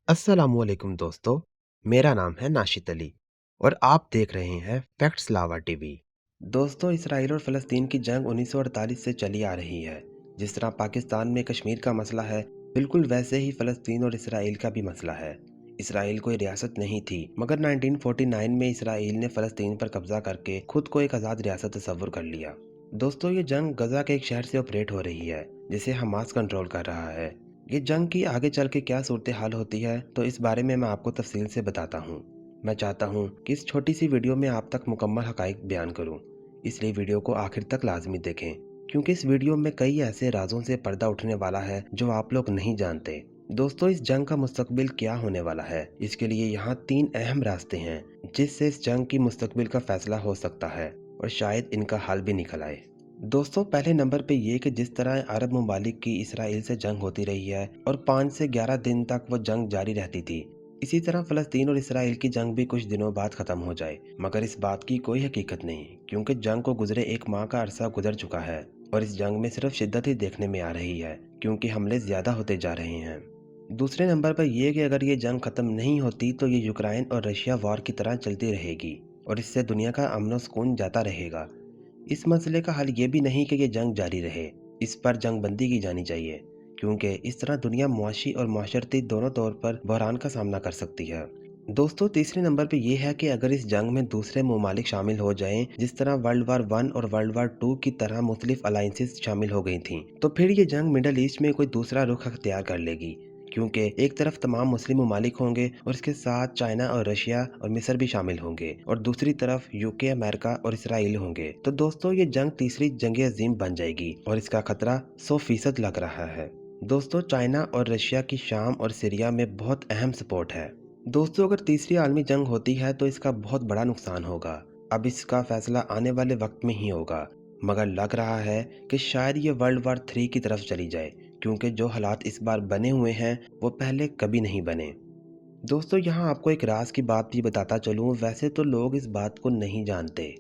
अस्सलामुअलैकुम दोस्तों। मेरा नाम है नाशिद अली और आप देख रहे हैं फैक्ट्स लावा टीवी। दोस्तों, इसराइल और फ़लस्तीन की जंग 1948 से चली आ रही है। जिस तरह पाकिस्तान में कश्मीर का मसला है, बिल्कुल वैसे ही फ़लस्तीन और इसराइल का भी मसला है। इसराइल कोई रियासत नहीं थी, मगर 1949 में इसराइल ने फ़लस्तीन पर कब्जा करके खुद को एक आज़ाद रियासत तस्वुर कर लिया। दोस्तों, ये जंग गजा के एक शहर से ऑपरेट हो रही है, जिसे हमास कंट्रोल कर रहा है। ये जंग की आगे चल के क्या सूरत हाल होती है, तो इस बारे में मैं आपको तफसील से बताता हूँ। मैं चाहता हूँ कि इस छोटी सी वीडियो में आप तक मुकम्मल हकाइक बयान करूँ, इसलिए वीडियो को आखिर तक लाजमी देखें, क्योंकि इस वीडियो में कई ऐसे राजों से पर्दा उठने वाला है जो आप लोग नहीं जानते। दोस्तों, इस जंग का मुस्तकबिल क्या होने वाला है, इसके लिए यहाँ 3 अहम रास्ते हैं जिससे इस जंग की मुस्तकबिल का फैसला हो सकता है और शायद इनका हल भी निकल आए। दोस्तों, पहले नंबर पे ये कि जिस तरह अरब ममालिक की इसराइल से जंग होती रही है और 5 से 11 दिन तक वो जंग जारी रहती थी, इसी तरह फ़लस्तीन और इसराइल की जंग भी कुछ दिनों बाद ख़त्म हो जाए। मगर इस बात की कोई हकीकत नहीं, क्योंकि जंग को गुजरे 1 माह का अरसा गुजर चुका है और इस जंग में सिर्फ शिद्दत ही देखने में आ रही है, क्योंकि हमले ज़्यादा होते जा रहे हैं। दूसरे नंबर पर यह कि अगर ये जंग ख़त्म नहीं होती तो ये यूक्रेन और रशिया वॉर की तरह चलती रहेगी और इससे दुनिया का अमन व सुकून जाता रहेगा। इस मसले का हल ये भी नहीं कि ये जंग जारी रहे, इस पर जंग बंदी की जानी चाहिए, क्योंकि इस तरह दुनिया मुआशी और माशरती दोनों तौर पर बहरान का सामना कर सकती है। दोस्तों, तीसरे नंबर पे ये है कि अगर इस जंग में दूसरे ममालिक शामिल हो जाएं, जिस तरह वर्ल्ड वार 1 और वर्ल्ड वार 2 की तरह मुख्तलिफ अलाइंसेस शामिल हो गई थीं, तो फिर ये जंग मिडल ईस्ट में कोई दूसरा रुख अख्तियार कर लेगी, क्योंकि एक तरफ तमाम मुस्लिम ममालिक होंगे और इसके साथ चाइना और रशिया और मिस्र भी शामिल होंगे और दूसरी तरफ यूके, अमेरिका और इसराइल होंगे। तो दोस्तों, ये जंग तीसरी जंग अजीम बन जाएगी और इसका खतरा 100% लग रहा है। दोस्तों, चाइना और रशिया की शाम और सीरिया में बहुत अहम सपोर्ट है। दोस्तों, अगर तीसरी आलमी जंग होती है तो इसका बहुत बड़ा नुकसान होगा। अब इसका फैसला आने वाले वक्त में ही होगा, मगर लग रहा है कि शायद ये वर्ल्ड वार 3 की तरफ चली जाए, क्योंकि जो हालात इस बार बने हुए हैं वो पहले कभी नहीं बने। दोस्तों, यहाँ आपको एक राज की बात भी बताता चलूँ, वैसे तो लोग इस बात को नहीं जानते।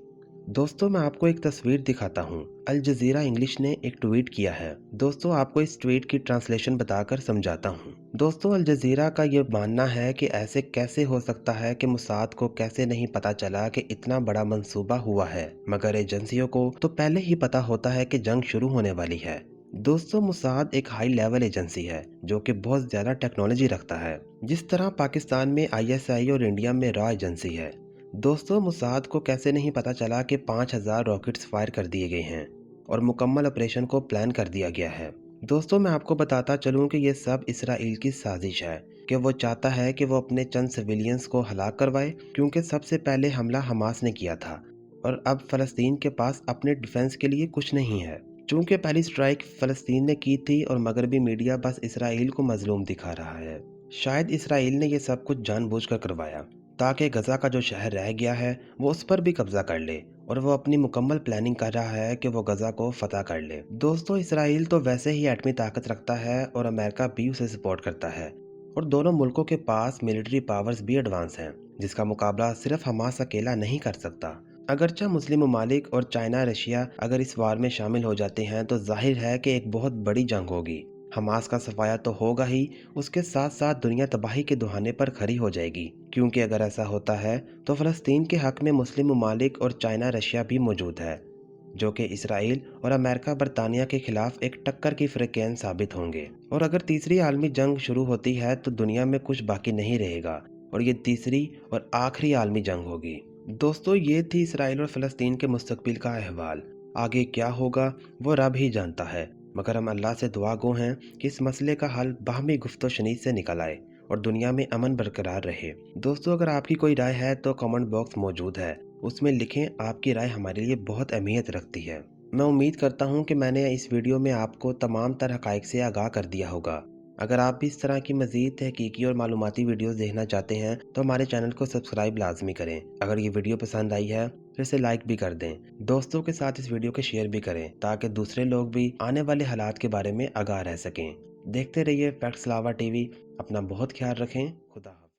दोस्तों, मैं आपको एक तस्वीर दिखाता हूँ। अल जज़ीरा इंग्लिश ने एक ट्वीट किया है। दोस्तों, आपको इस ट्वीट की ट्रांसलेशन बताकर समझाता हूँ। दोस्तों, अल जज़ीरा का ये मानना है कि ऐसे कैसे हो सकता है कि मोसाद को कैसे नहीं पता चला कि इतना बड़ा मंसूबा हुआ है, मगर एजेंसियों को तो पहले ही पता होता है कि जंग शुरू होने वाली है। दोस्तों, मोसाद एक हाई लेवल एजेंसी है जो कि बहुत ज़्यादा टेक्नोलॉजी रखता है, जिस तरह पाकिस्तान में आईएसआई और इंडिया में रॉ एजेंसी है। दोस्तों, मोसाद को कैसे नहीं पता चला कि 5000 रॉकेट्स फायर कर दिए गए हैं और मुकम्मल ऑपरेशन को प्लान कर दिया गया है। दोस्तों, मैं आपको बताता चलूं कि ये सब इसराइल की साजिश है कि वो चाहता है कि वो अपने चंद सिविलियंस को हलाक करवाए, क्योंकि सबसे पहले हमला हमास ने किया था और अब फ़लस्तीन के पास अपने डिफेंस के लिए कुछ नहीं है। चूंकि पहली स्ट्राइक फ़लस्तीन ने की थी और मगरबी मीडिया बस इसराइल को मजलूम दिखा रहा है। शायद इसराइल ने यह सब कुछ जानबूझकर करवाया ताकि गजा का जो शहर रह गया है वो उस पर भी कब्जा कर ले, और वो अपनी मुकम्मल प्लानिंग कर रहा है कि वो गजा को फतह कर ले। दोस्तों, इसराइल तो वैसे ही एटमी ताकत रखता है और अमेरिका भी उसे सपोर्ट करता है, और दोनों मुल्कों के पास मिलिट्री पावर्स भी एडवांस हैं, जिसका मुकाबला सिर्फ हमास अकेला नहीं कर सकता। अगरचे मुस्लिम ममालिक और चाइना, रशिया अगर इस वार में शामिल हो जाते हैं तो जाहिर है कि एक बहुत बड़ी जंग होगी। हमास का सफाया तो होगा ही, उसके साथ साथ दुनिया तबाही के दुहाने पर खड़ी हो जाएगी, क्योंकि अगर ऐसा होता है तो फ़लस्तीन के हक में मुस्लिम ममालिक और चाइना, रशिया भी मौजूद है, जो कि इसराइल और अमेरिका, बरतानिया के खिलाफ एक टक्कर की फ्रिकेन साबित होंगे। और अगर तीसरी आलमी जंग शुरू होती है तो दुनिया में कुछ बाकी नहीं रहेगा और ये तीसरी और आखिरी आलमी जंग होगी। दोस्तों, ये थी इसराइल और फ़लस्तीन के मुस्तकबिल का अहवाल। आगे क्या होगा वो रब ही जानता है, मगर हम अल्लाह से दुआ गो हैं कि इस मसले का हल बाहमी गुफ्तो शनीद से निकल आए और दुनिया में अमन बरकरार रहे। दोस्तों, अगर आपकी कोई राय है तो कमेंट बॉक्स मौजूद है, उसमें लिखें। आपकी राय हमारे लिए बहुत अहमियत रखती है। मैं उम्मीद करता हूँ कि मैंने इस वीडियो में आपको तमाम तर हक़ाइक़ से आगाह कर दिया होगा। अगर आप भी इस तरह की मज़ीद तहकीकी और मालूमाती वीडियोज़ देखना चाहते हैं तो हमारे चैनल को सब्सक्राइब लाजमी करें। अगर ये वीडियो पसंद आई है तो इसे लाइक भी कर दें। दोस्तों के साथ इस वीडियो को शेयर भी करें ताकि दूसरे लोग भी आने वाले हालात के बारे में आगाह रह सकें। देखते रहिए फैक्ट्स लावा टीवी। अपना बहुत ख्याल रखें। खुदा हाफ़िज़।